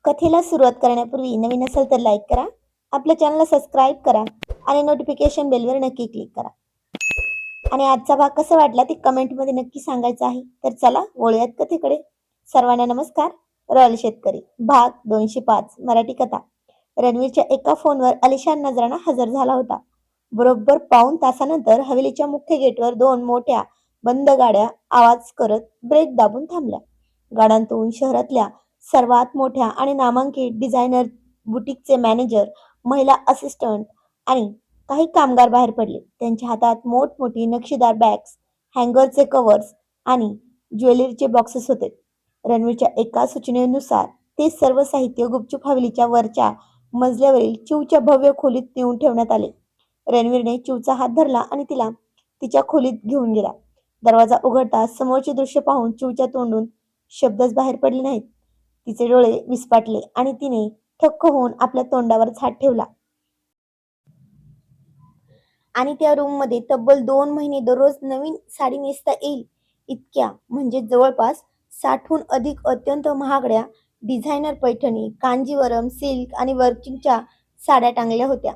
कथेला सुरुवात करण्यापूर्वी नवीन असेल तर लाईक करा, आपल्या चॅनलला सबस्क्राईब करा आणि नोटिफिकेशन बेलवर नक्की क्लिक करा. आणि आजचा भाग कसा वाटला ते कमेंटमध्ये नक्की सांगायचं आहे. तर चला वळूयात कथेकडे. सर्वांना नमस्कार. रॉयल शेतकरी भाग 205 मराठी कथा. रणवीरच्या एका फोनवर अलिशान नजराणा हजर झाला होता. बरोबर पाऊण तासानंतर हवेलीच्या मुख्य गेटवर दोन मोठ्या बंद गाड्या आवाज करत ब्रेक दाबून थांबल्या. गाड्यांतून शहरातल्या सर्वात मोठ्या आणि नामांकित डिझायनर बुटीकचे मॅनेजर, महिला असिस्टंट आणि काही कामगार बाहेर पडले. त्यांच्या हातात मोठमोठी नक्षीदार बॅग्स, हँगरचे कव्हर्स आणि ज्वेलरीचे बॉक्सेस होते. रणवीरच्या एका सूचनेनुसार ते सर्व साहित्य गुपचूप हवेलीच्या वरच्या मजल्यावरील चिवच्या भव्य खोलीत नेऊन ठेवण्यात आले. रणवीरने चिवचा हात धरला आणि तिला तिच्या खोलीत घेऊन गेला. दरवाजा उघडताच समोरचे दृश्य पाहून चिवच्या तोंडून शब्दच बाहेर पडले नाहीत. तिचे डोळे विस्पाटले आणि तिने थक्क होऊन आपल्या तोंडावरच हात ठेवला. आणि त्या रूम मध्ये तब्बल 2 महिने दररोज नवीन साडी नेसता येईल इतक्या, म्हणजे जवळपास 60हून अधिक अत्यंत महागड्या डिझायनर पैठणी, कांजीवरम, सिल्क आणि वर्किंगच्या साड्या टांगल्या होत्या.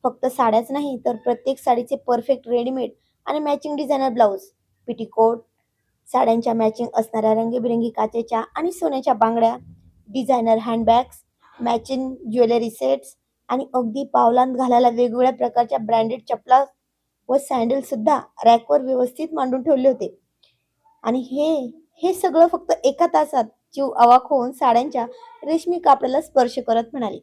फक्त साड्याच नाही तर प्रत्येक साडीचे परफेक्ट रेडीमेड आणि मॅचिंग डिझायनर ब्लाउज, पेटीकोट, साड्यांच्या मॅचिंग असणाऱ्या रंगीबेरंगी काचेच्या आणि सोन्याच्या बांगड्या, designer handbags, matching jewellery sets आणि अगदी पावलांत घालायला वेगवेगळ्या प्रकारच्या ब्रँडेड चपला व सँडल सुद्धा रॅकवर व्यवस्थित मांडून ठेवले होते. आणि हे हे सगळं फक्त एका तासात. जीव अवाक होऊन साड्यांच्या रेशमी कापडाला स्पर्श करत म्हणाली.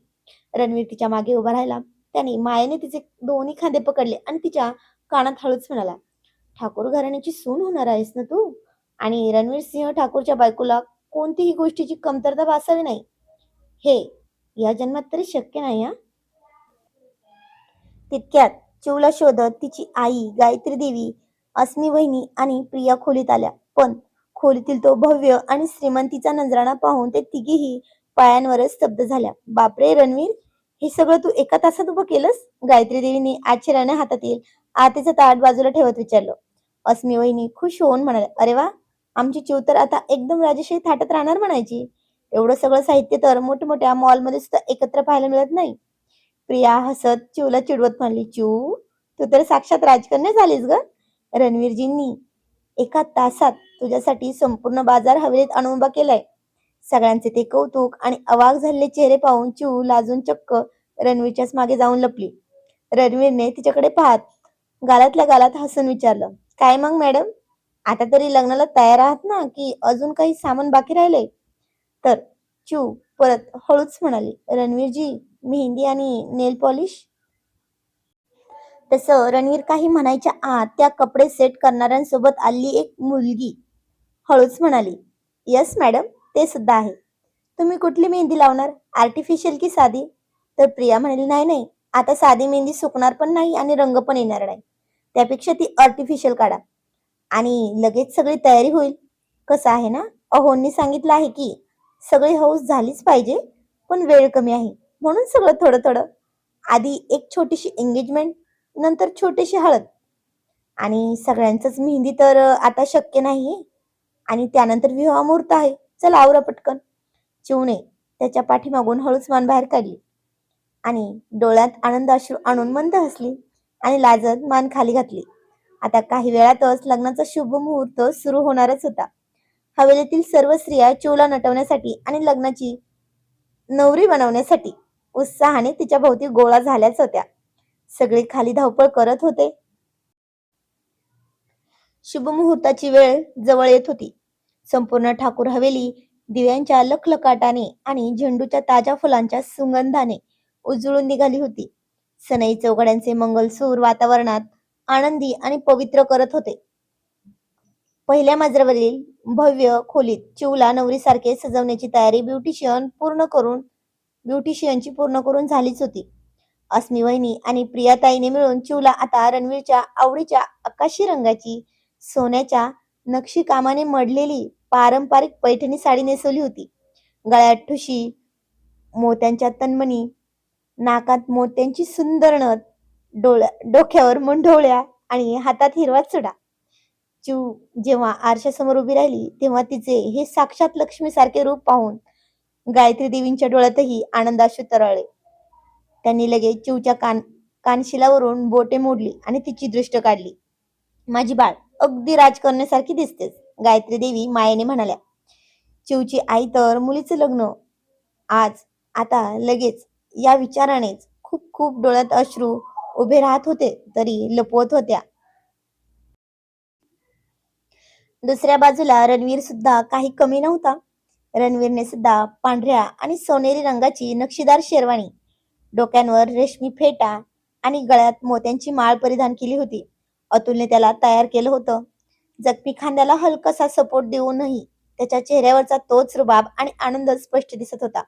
रणवीर तिच्या मागे उभा राहिला. त्याने मायेने तिचे दोन्ही खांदे पकडले आणि तिच्या कानात हळूच म्हणाला, ठाकूर घराण्याची सून होणार आहेस ना तू? आणि रणवीर सिंह ठाकूरच्या बायकोला कोणतीही गोष्टीची कमतरता भासावी नाही, हे या जन्मात तरी शक्य नाही. तितक्यात चिवला शोधत तिची आई, गायत्री देवी, अस्मी वहिनी आणि प्रिया खोलीत आल्या. पण खोलीतील तो भव्य आणि श्रीमंतीचा नजराणा पाहून ते तिघीही पायांवरच स्तब्ध झाल्या. बापरे रणवीर, हे सगळं तू एका तासात उभं केलंस? गायत्री देवीने आश्चर्याने हातातील आतेचं ताट बाजूला ठेवत विचारलं. अस्मी वहिनी खुश होऊन म्हणाल्या, अरे वा, आमची चिव तर आता एकदम राजेशाही थाटात राहणार म्हणायची. एवढं सगळं साहित्य तर मोठमोठ्या मॉलमध्ये सुद्धा एकत्र पाहायला मिळत नाही. प्रिया हसत चिवला चिडवत म्हणली, चिव, तू तर साक्षात राजकन्या झालीस ग. रणवीरजींनी एका तासात तुझ्यासाठी संपूर्ण बाजार हवेलीत आणून उभा केलाय. सगळ्यांचे ते कौतुक आणि अवाक झालेले चेहरे पाहून चिव लाजून चक्क रणवीरच्याच मागे जाऊन लपली. रणवीरने तिच्याकडे पाहत गालातल्या गालात हसून विचारलं, काय मग मॅडम, आता तरी लग्नाला तयार आहात ना, की अजून काही सामान बाकी राहिलंय? तर चिव परत हळूच म्हणाली, रणवीरजी, मेहंदी आणि नेल पॉलिश. तसं रणवीर काही म्हणायच्या आत त्या कपडे सेट करणाऱ्यांसोबत आलेली एक मुलगी हळूच म्हणाली, यस मॅडम, ते सुद्धा आहे. तुम्ही कुठली मेहंदी लावणार, आर्टिफिशियल की साधी? तर प्रिया म्हणाली, नाही नाही, आता साधी मेहंदी सुकणार पण नाही आणि रंग पण येणार नाही. त्यापेक्षा ती आर्टिफिशियल काढा आणि लगेच सगळी तयारी होईल. कसं आहे ना, अहोंनी सांगितलं आहे की सगळी हौस झालीच पाहिजे, पण वेळ कमी आहे, म्हणून सगळं थोडं थोडं. आधी एक छोटीशी एंगेजमेंट, नंतर छोटीशी हळद, आणि सगळ्यांचंच मेहंदी तर आता शक्य नाहीये, आणि त्यानंतर विवाह मुहूर्त आहे. चला आवरा पटकन. चिवने त्याच्या पाठीमागून हळूच मान बाहेर काढली आणि डोळ्यात आनंद अश्रू आणून मंद हसली आणि लाजत मान खाली घातली. आता काही वेळातच लग्नाचा शुभ मुहूर्त सुरू होणारच होता. हवेलीतील सर्व स्त्रिया चिवला नटवण्यासाठी आणि लग्नाची नवरी बनवण्यासाठी उत्साहाने तिच्या भोवती गोळा झाल्याच होत्या. सगळे खाली धावपळ करत होते. शुभमुहूर्ताची वेळ जवळ येत होती. संपूर्ण ठाकूर हवेली दिव्यांच्या लखलखाटाने आणि झेंडूच्या ताज्या फुलांच्या सुगंधाने उजळून निघाली होती. सनई चौघड्यांचे मंगलसूर वातावरणात आनंदी आणि पवित्र करत होते. पहिल्या मजल्यावरील भव्य खोलीत चिवला नवरीसारखे सजवण्याची तयारी ब्युटिशियनची पूर्ण करून झालीच होती. अस्मी वहिनी आणि प्रियाताईने मिळून चिवला आता रणवीरच्या आवडीच्या आकाशी रंगाची सोन्याच्या नक्षीकामाने मढलेली पारंपरिक पैठणी साडी नेसवली होती. गळ्यात ठुशी, मोत्यांच्या तन्मणी, नाकात मोत्यांची सुंदर नथ, डोक्यावर मुंडोळ्या आणि हातात हिरवा चुडा. जेव्हा आरशासमोर उभी राहिली तेव्हा तिचे हे साक्षात लक्ष्मी सारखे रूप पाहून गायत्री देवींच्या डोळ्यातही आनंदाश्रू तरळले. त्यांनी लगेच चिवच्या कानशिलावरून बोटे मोडली आणि तिची दृष्ट काढली. माझी बाळ अगदी राजकन्यासारखी दिसतेस, गायत्री देवी मायेने म्हणाल्या. चिवची आई तर मुलीचं लग्न आज, आता, लगेच, या विचारानेच खूप खूप डोळ्यात अश्रू उभे राहत होते तरी लपवत होत्या. दुसऱ्या बाजूला रणवीर सुद्धा काही कमी नव्हता. रणवीरने सुद्धा पांढऱ्या आणि सोनेरी रंगाची नक्षीदार शेरवानी, डोक्यांवर रेशमी फेटा आणि गळ्यात मोत्यांची माळ परिधान केली होती. अतुलने त्याला तयार केलं होतं. जखमी खांद्याला हलकासा सपोर्ट देऊनही त्याच्या चेहऱ्यावरचा तोच रुबाब आणि आनंद स्पष्ट दिसत होता.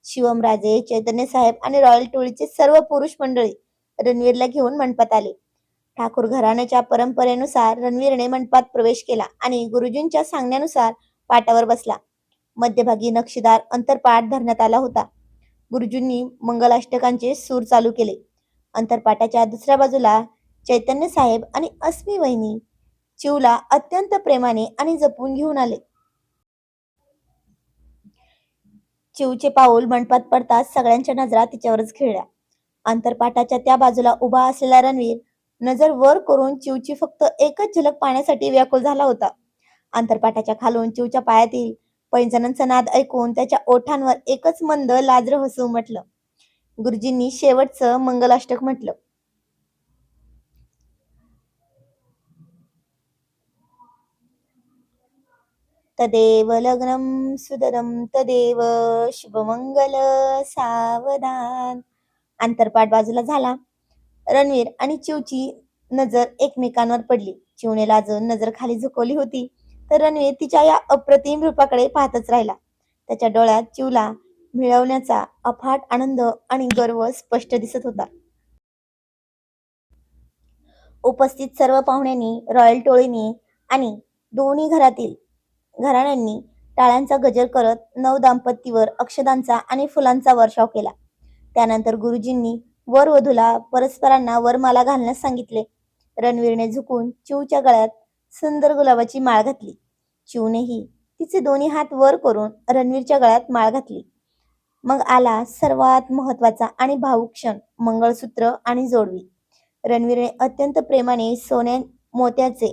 शिवमराजे, चैतन्य साहेब आणि रॉयल टोळीचे सर्व पुरुष मंडळी रणवीरला घेऊन मंडपात आले. ठाकूर घराण्याच्या परंपरेनुसार रणवीरने मंडपात प्रवेश केला आणि गुरुजींच्या सांगण्यानुसार पाटावर बसला. मध्यभागी नक्षीदार अंतरपाठ धरण्यात आला होता. गुरुजींनी मंगलाष्टकांचे सूर चालू केले. अंतरपाठाच्या दुसऱ्या बाजूला चैतन्य साहेब आणि अस्मी वहिनी चिवला अत्यंत प्रेमाने आणि जपून घेऊन आले. चिवचे पाऊल मंडपात पडताच सगळ्यांच्या नजरा तिच्यावरच खिळल्या. अंतरपाठाच्या त्या बाजूला उभा असलेला रणवीर नजर वर करून चिवची फक्त एकच झलक पाहण्यासाठी व्याकुळ झाला होता. अंतरपाठाच्या खालून चिवच्या पायातील पैंजणांचा नाद ऐकून त्याच्या ओठांवर एकच मंद लाजरं हसू उमटलं. गुरुजींनी शेवटचं मंगलाष्टक म्हटलं. तदेव लग्नम सुदरम तदेव शुभमंगल सावधान. अंतरपाठ बाजूला झाला. रणवीर आणि चिवची नजर एकमेकांवर पडली. चिवने लाजून नजर खाली झुकवली होती तर रणवीर तिच्या या अप्रतिम रूपाकडे पाहतच राहिला. त्याच्या डोळ्यात चिवला मिळवण्याचा अफाट आनंद आणि गर्व स्पष्ट दिसत होता. उपस्थित सर्व पाहुण्यांनी, रॉयल टोळीने आणि दोन्ही घराण्यांनी टाळ्यांचा गजर करत नवदाम्पतीवर अक्षदांचा आणि फुलांचा वर्षाव केला. त्यानंतर गुरुजींनी वर वधूला परस्परांना वरमाला घालण्यास सांगितले. रणवीरने झुकून चिवच्या गळ्यात सुंदर गुलाबाची माळ घातली. चिवनेही तिचे दोन्ही हात वर करून रणवीरच्या गळ्यात माळ घातली. मग आला सर्वात महत्वाचा आणि भावुक क्षण, मंगळसूत्र आणि जोडवी. रणवीरने अत्यंत प्रेमाने सोन्या मोत्याचे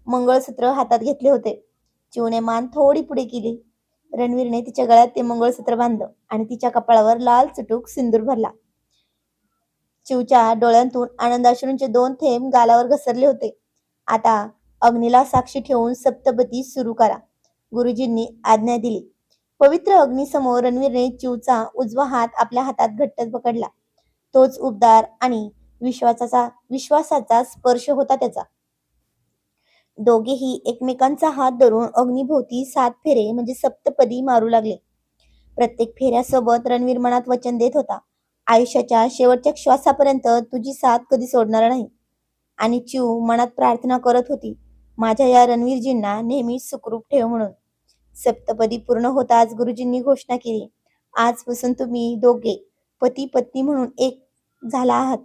मंगळसूत्र हातात घेतले होते. चिवने मान थोडी पुढे केली. रणवीरने तिच्या गळ्यात ते मंगळसूत्र बांधलं आणि तिच्या कपाळावर लाल चुटूक सिंदूर भरला. चिवच्या डोळ्यांतून आनंदाश्रूंचे 2 थेंब गालावर घसरले होते. आता अग्नीला साक्षी ठेवून सप्तपदी सुरू करा, गुरुजींनी आज्ञा दिली. पवित्र अग्नीसमोर रणवीरने चिवचा उजवा हात आपल्या हातात घट्ट पकडला. तोच उबदार आणि विश्वासाचा स्पर्श होता त्याचा. दोघेही एकमेकांचा हात धरून अग्निभोवती 7 फेरे म्हणजे सप्तपदी मारू लागले. प्रत्येक फेऱ्यासोबत रणवीर मनात वचन देत होता, आयुष्याच्या शेवटच्या श्वासापर्यंत तुझी साथ कधी सोडणार नाही. आणि चिव मनात प्रार्थना करत होती, माझ्या या रणवीरजींना नेहमी सुखरूप ठेव म्हणून. सप्तपदी पूर्ण होताच गुरुजींनी घोषणा केली, आजपासून तुम्ही दोघे पती पत्नी म्हणून एक झाला आहात.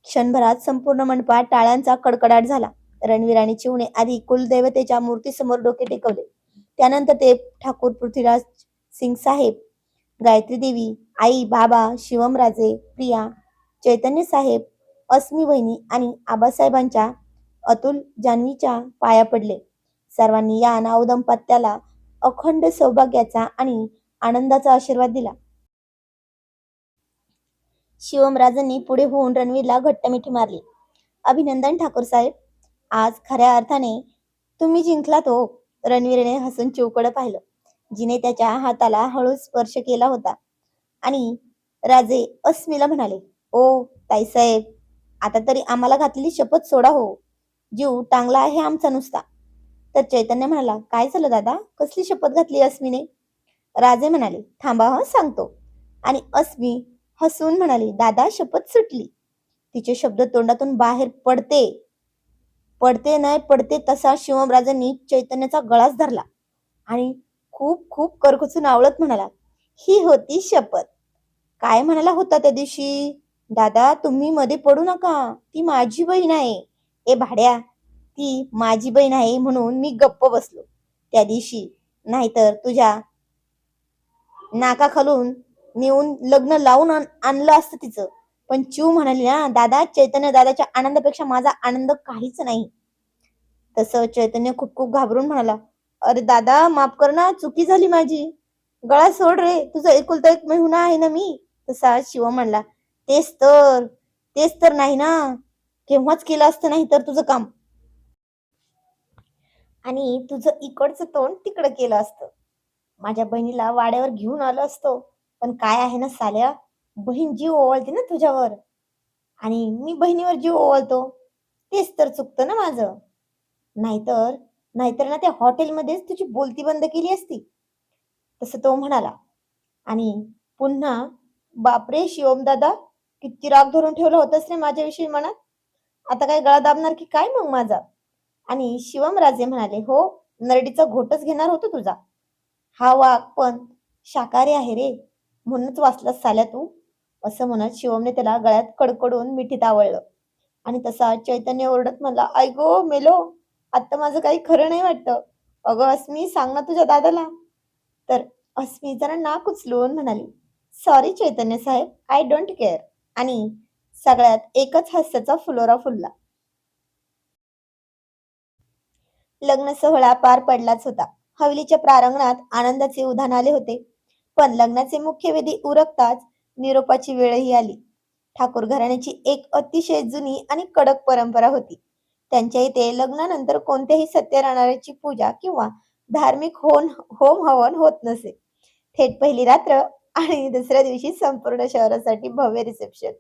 क्षणभरात संपूर्ण मंडपात टाळ्यांचा कडकडाट झाला. रणवीर आणि चिवने आधी कुलदैवतेच्या मूर्तीसमोर डोके टेकवले. त्यानंतर ते ठाकूर पृथ्वीराज सिंग साहेब, गायत्री देवी, आई, बाबा, शिवमराजे, प्रिया, चैतन्य साहेब, अस्मी वहिनी आणि आबासाहेबांच्या, अतुल, जान्हवीच्या पाया पडले. सर्वांनी या नवदंपत्याला अखंड सौभाग्याचा आणि आनंदाचा आशीर्वाद दिला. शिवमराजांनी पुढे होऊन रणवीरला घट्ट मिठी मारली. अभिनंदन ठाकूर साहेब, आज खऱ्या अर्थाने तुम्ही जिंकलात हो. रणवीरने हसून चिवकडे पाहिलं, जिने त्याच्या हाताला हळू स्पर्श केला होता. आणि राजे अस्मीला म्हणाले, ओ ताईसाहेब, आता तरी आम्हाला घातलेली शपथ सोडा हो. जीव टांगला आहे आमचा नुसता. तर चैतन्य म्हणाला, काय झालं दादा, कसली शपथ घातली अस्मीने? राजे म्हणाले, थांबा ह सांगतो. आणि अस्मी हसून म्हणाली, दादा शपथ सुटली. तिचे शब्द तोंडातून बाहेर पडते नाही पडते तसा शिवमराजांनी चैतन्याचा गळाच धरला आणि खूप खूप करकचून आवळत म्हणाला, ही होती शपथ. काय म्हणाला होता त्या दिवशी? दादा तुम्ही मध्ये पडू नका, ती माझी बहीण आहे. ए भाड्या, ती माझी बहीण आहे म्हणून मी गप्प बसलो त्या दिवशी, नाहीतर तुझ्या नाकाखालून नेऊन लग्न लावून आणलं असतं तिचं. पण चिव म्हणाली ना, दादा, चैतन्य दादाच्या आनंदापेक्षा माझा आनंद काहीच नाही. तसं चैतन्य खूप खूप घाबरून म्हणाला, अरे दादा, माफ कर ना, चुकी झाली माझी. गळा सोड रे, तुझा एकुलता एक मेहुणा आहे ना मी. तसा शिव म्हणला, तेच तर तेच तर नाही ना, केव्हाच केलं असतं नाही तर तुझं काम, आणि तुझं इकडचं तोंड तिकडं केलं असतं. माझ्या बहिणीला वाड्यावर घेऊन आलो असतो. पण काय आहे ना साल्या, बहीण जीव ओवाळते ना तुझ्यावर, आणि मी बहिणीवर जीव ओवाळतो. तेच तर चुकतं ना माझं. नाहीतर नाहीतर ना त्या हॉटेलमध्येच तुझी बोलती बंद केली असती. तसं तो म्हणाला. आणि पुन्हा, बापरे शिवम दादा, किती राग धरून ठेवला होतास रे माझ्याविषयी मनात. आता काय गळा दाबणार की काय मग माझा? आणि शिवमराजे म्हणाले, हो, नरडीचा घोटच घेणार होतो तुझा. हा वाघ पण शाकाहारी आहे रे, म्हणूनच वाचलास साल्या तू. असं म्हणत शिवमने त्याला गळ्यात कडकडून मिठीत आवळलं. आणि तसा चैतन्य ओरडत म्हणला, आई गो मेलो, आता माझं काही खरं नाही वाटतं. अगं अस्मी, सांग ना तुझ्या दादाला. तर अस्मी जरा नाक उचलून म्हणाली, सॉरी चैतन्य साहेब, आय डोंट केअर. आणि सगळ्यात एकच हास्याचा फुलोरा फुलला. लग्न सोहळा पार पडलाच होता. हवेलीच्या प्रांगणात आनंदाचे उधाण आले होते. पण लग्नाचे मुख्य विधी उरकताच निरोपाची वेळही आली. ठाकूर घराण्याची एक अतिशय जुनी आणि कडक परंपरा होती. त्यांच्या इथे लग्नानंतर कोणत्याही सत्यनारायणाची पूजा किंवा धार्मिक होम हवन होत नसे. थेट पहिली रात्र आणि दुसऱ्या दिवशी संपूर्ण शहरासाठी भव्य रिसेप्शन.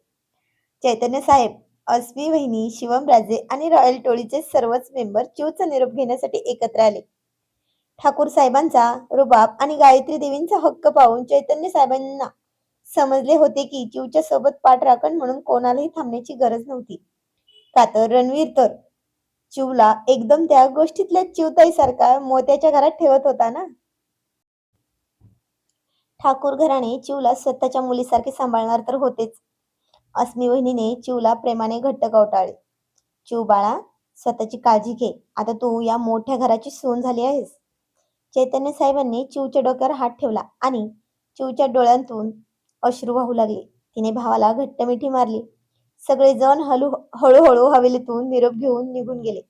चैतन्य साहेब, अस्मी वहिनी, शिवमराजे आणि रॉयल टोळीचे सर्वच मेंबर चिवचा निरोप घेण्यासाठी एकत्र आले. ठाकूर साहेबांचा रुबाब आणि गायत्री देवींचा हक्क पाहून चैतन्य साहेबांना समजले होते की चिवच्या सोबत पाठराखण म्हणून कोणालाही थांबण्याची गरज नव्हती. का तर रणवीर तर चिवला एकदम त्या गोष्टीतल्या चिवताई सारखा मोत्याच्या घरात ठेवत होता ना. ठाकूर घराणे चिवला स्वतःच्या मुलीसारखे सांभाळणार तर होतेच. अस्मी वहिनीने चिवला प्रेमाने घट्ट कवटाळले. चिव बाळा, स्वतःची काळजी घे. आता तू या मोठ्या घराची सून झाली आहेस. चैतन्य साहेबांनी चिवच्या डोक्यावर हात ठेवला आणि चिवच्या डोळ्यांतून अश्रू वाहू लागले. तिने भावाला घट्ट मिठी मारली. सगळेजण हळूहळू हवेलीतून निरोप घेऊन निघून गेले.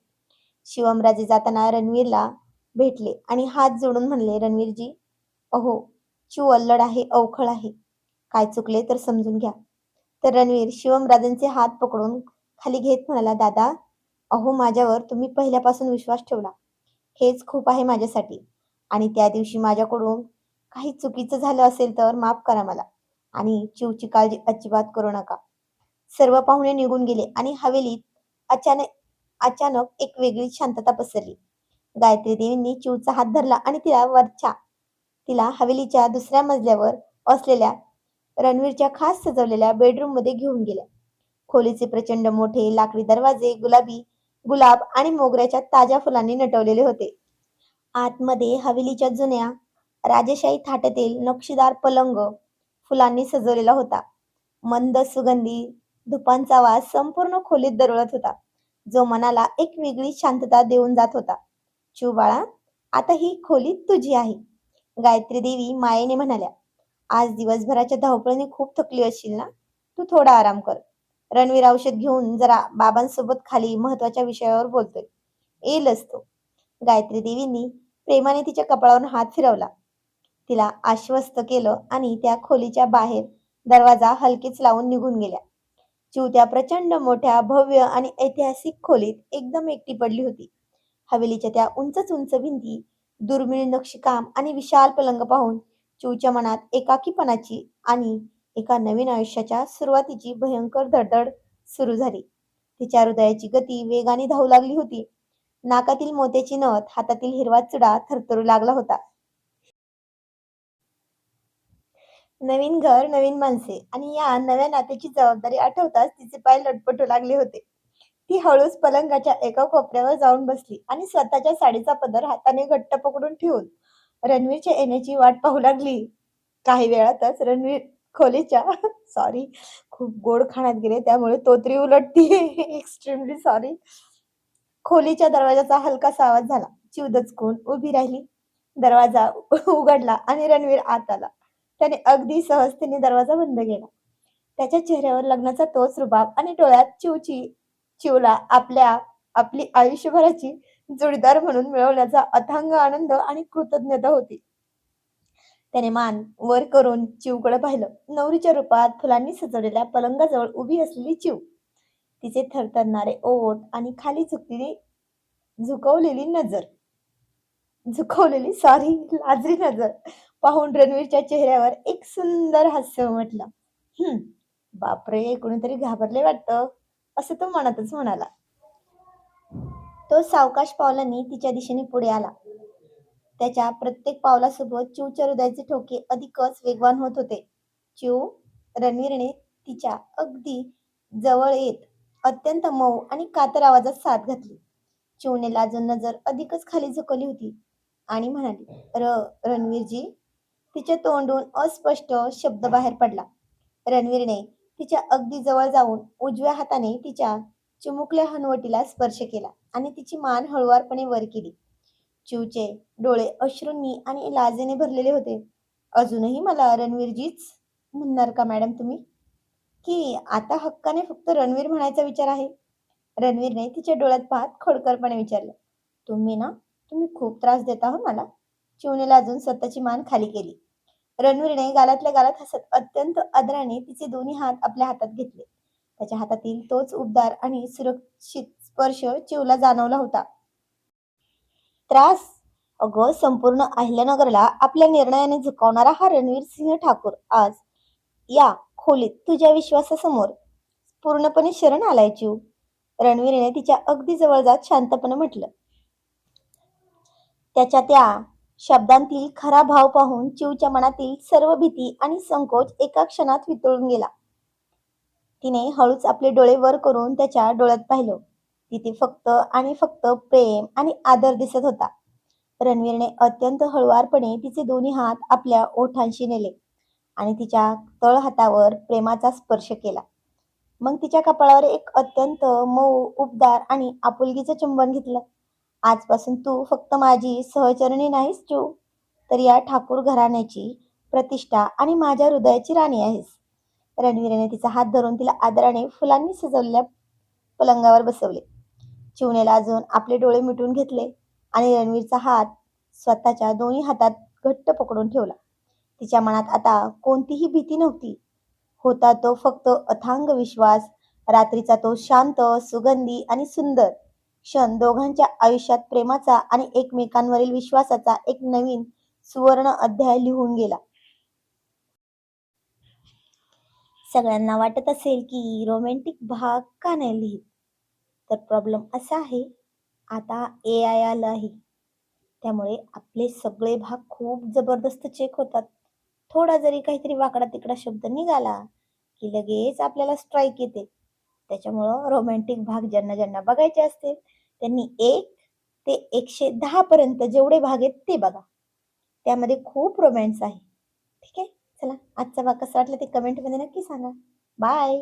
शिवमराजे जाताना रणवीरला भेटले आणि हात जोडून म्हणले, रणवीरजी, अहो, चिव अल्लड आहे, अवखळ आहे. काय चुकले तर समजून घ्या. तर रणवीर शिवमराजेंचे हात पकडून खाली घेत म्हणाला, दादा, अहो, माझ्यावर तुम्ही पहिल्यापासून विश्वास ठेवला. हेच खूप आहे माझ्यासाठी. आणि त्या दिवशी माझ्याकडून काही चुकीचं झालं असेल तर माफ करा मला. आणि चिवची काळजी अजिबात करू नका. सर्व पाहुणे निघून गेले आणि हवेलीत अचानक अचानक एक वेगळी शांतता पसरली. गायत्री देवींनी चिवचा हात धरला आणि तिला हवेलीच्या दुसऱ्या मजल्यावर असलेल्या रणवीरच्या खास सजवलेल्या बेडरूम मध्ये घेऊन गेल्या. खोलीचे प्रचंड मोठे लाकडी दरवाजे गुलाब आणि मोगऱ्याच्या ताज्या फुलांनी नटवलेले होते. आतमध्ये हवेलीच्या जुन्या राजेशाही थाटातील नक्षीदार पलंग फुलांनी सजवलेला होता. मंद सुगंधी धुपांचा वास संपूर्ण खोलीत दरवळत होता, जो मनाला एक वेगळी शांतता देऊन जात होता. चिव बाळा, आता ही खोली तुझी आहे. गायत्री देवी मायेने म्हणाल्या, आज दिवसभराच्या धावपळीने खूप थकली असशील ना, तू थोडा आराम कर. रणवीर औषध घेऊन जरा बाबांसोबत खाली महत्वाच्या विषयावर बोलतोय, येईलच तो. गायत्री देवींनी प्रेमाने तिच्या कपाळावर हात फिरवला, तिला आश्वस्त केलं आणि त्या खोलीच्या बाहेर दरवाजा हलकेच लावून निघून गेल्या. चिव त्या प्रचंड मोठ्या भव्य आणि ऐतिहासिक खोलीत एकदम एकटी पडली होती. हवेलीच्या त्या उंच उंच भिंती, दुर्मिळ नक्षीकाम आणि विशाल पलंग पाहून चिवच्या मनात एकाकीपणाची आणि एका नवीन आयुष्याच्या सुरुवातीची भयंकर धडधड सुरू झाली. तिच्या हृदयाची गती वेगाने धावू लागली होती. नाकातील मोत्याची नथ, हातातील हिरवा चुडा थरथरू लागला होता. नवीन घर, नवीन माणसे आणि या नव्या नात्याची जबाबदारी आठवताच तिचे पाय लटपटू लागले होते. ती हळूच पलंगाच्या एका कोपऱ्यावर जाऊन बसली आणि स्वतःच्या साडीचा पदर हाताने घट्ट पकडून ठेवून रणवीरच्या येण्याची वाट पाहू लागली. काही वेळातच रणवीर खोलीच्या सॉरी, खूप गोड खाण्यात गेले त्यामुळे तोतरी उलटतीये. Extremely sorry. खोलीच्या दरवाजाचा हलकासा आवाज झाला. चिव दचकून उभी राहिली. दरवाजा उघडला आणि रणवीर आत आला. त्याने अगदी सहजतेने दरवाजा बंद केला. त्याच्या चेहऱ्यावर लग्नाचा तोच रुबाब आणि डोळ्यात चिवला आपली आयुष्यभराची जोडीदार म्हणून मिळवण्याचा अथांग आनंद आणि कृतज्ञता होती. त्याने मान वर करून चिवकडे पाहिलं. नवरीच्या रूपात फुलांनी सजवलेल्या पलंगाजवळ उभी असलेली चिव. तिचे थरथरणारे ओठ आणि खाली झुकवलेली नजर झुकवलेली सॉरी लाजरी नजर पाहून रणवीरच्या चेहऱ्यावर एक सुंदर हास्य उमटलं. हम्म, बापरे, कोणीतरी घाबरले वाटतं, असं तो मनातच म्हणाला. तो सावकाश पावलांनी तिच्या दिशेने पुढे आला. त्याच्या प्रत्येक पावलासोबत चिवच्या हृदयाचे ठोके अधिकच वेगवान होत होते. चिव, रणवीरने तिच्या अगदी जवळ येत अत्यंत मऊ आणि कातर आवाजात साद घातली. चिवने लाजून नजर अधिकच खाली झुकवली होती आणि म्हणाली, रणवीरजी. तिच्या तोंडून अस्पष्ट शब्द बाहेर पडला. रणवीरने तिच्या अगदी जवळ जाऊन उजव्या हाताने तिच्या चिमुकल्या हनुवटीला स्पर्श केला आणि तिची मान हळुवारपणे वर केली. चिवचे डोळे अश्रूंनी आणि लाजेने भरलेले होते. अजूनही मला रणवीरजीच म्हणणार का मॅडम तुम्ही? की आता हक्काने फक्त रणवीर म्हणायचा विचार आहे? रणवीरने तिच्या डोळ्यात पाहत खोडकरपणे विचारलं. तुम्ही खूप त्रास देता हो मला. चिवने लाजून स्वतःची मान खाली केली. रणवीरने गालातल्या गालात हसत अत्यंत आदराने तिचे दोन्ही हात आपल्या हातात घेतले. त्याच्या हातातील तोच उबदार आणि सुरक्षित स्पर्श चिवला जाणवला होता. त्रास? अगं, संपूर्ण अहिल्यानगरला आपल्या निर्णयाने झुकवणारा हा रणवीर सिंह ठाकूर आज या खोलीत तुझ्या विश्वासासमोर पूर्णपणे शरण आलाय चिव. रणवीरने तिच्या अगदी जवळ जात शांतपणे म्हटलं. त्याच्या त्या शब्दांतील खरा भाव पाहून चिवच्या मनातील सर्व भीती आणि संकोच एका क्षणात वितळून गेला. तिने हळूच आपले डोळे वर करून त्याच्या डोळ्यात पाहिलं. तिथे फक्त आणि फक्त प्रेम आणि आदर दिसत होता. रणवीरने अत्यंत हळुवारपणे तिचे दोन्ही हात आपल्या ओठांशी नेले आणि तिच्या तळहातावर प्रेमाचा स्पर्श केला. मग तिच्या कपाळावर एक अत्यंत मऊ, उबदार आणि आपुलकीचं चुंबन घेतलं. आजपासून तू फक्त माझी सहचरणी नाहीस चिव, तर या ठाकूर घराण्याची प्रतिष्ठा आणि माझ्या हृदयाची राणी आहेस. रणवीरने तिचा हात धरून तिला आदराने फुलांनी सजवलेल्या पलंगावर बसवले. चिवने लाजून आपले डोळे मिटून घेतले आणि रणवीरचा हात स्वतःच्या दोन्ही हातात घट्ट पकडून ठेवला. तिच्या मनात आता कोणतीही भीती नव्हती. होता तो फक्त अथांग विश्वास. रात्रीचा तो शांत, सुगंधी आणि सुंदर क्षण दोघांच्या आयुष्यात प्रेमाचा आणि एकमेकांवरील विश्वासाचा एक नवीन सुवर्ण अध्याय लिहून गेला. सगळ्यांना वाटत असेल की रोमॅन्टिक भाग का नाही लिहित, तर प्रॉब्लेम असा आहे, आता AI आलं आहे. त्यामुळे आपले सगळे भाग खूप जबरदस्त चेक होतात. थोडा जरी काहीतरी वाकडा तिकडा शब्द निघाला की लगेच आपल्याला स्ट्राईक येते. त्याच्यामुळं रोमॅन्टिक भाग ज्यांना ज्यांना बघायचे असतील त्यांनी 1 ते 110 पर्यंत जेवढे भाग आहेत ते बघा. त्यामध्ये खूप रोमॅन्स आहे. ठीक आहे, चला आजचा भाग कसा वाटला ते कमेंटमध्ये नक्की सांगा. बाय.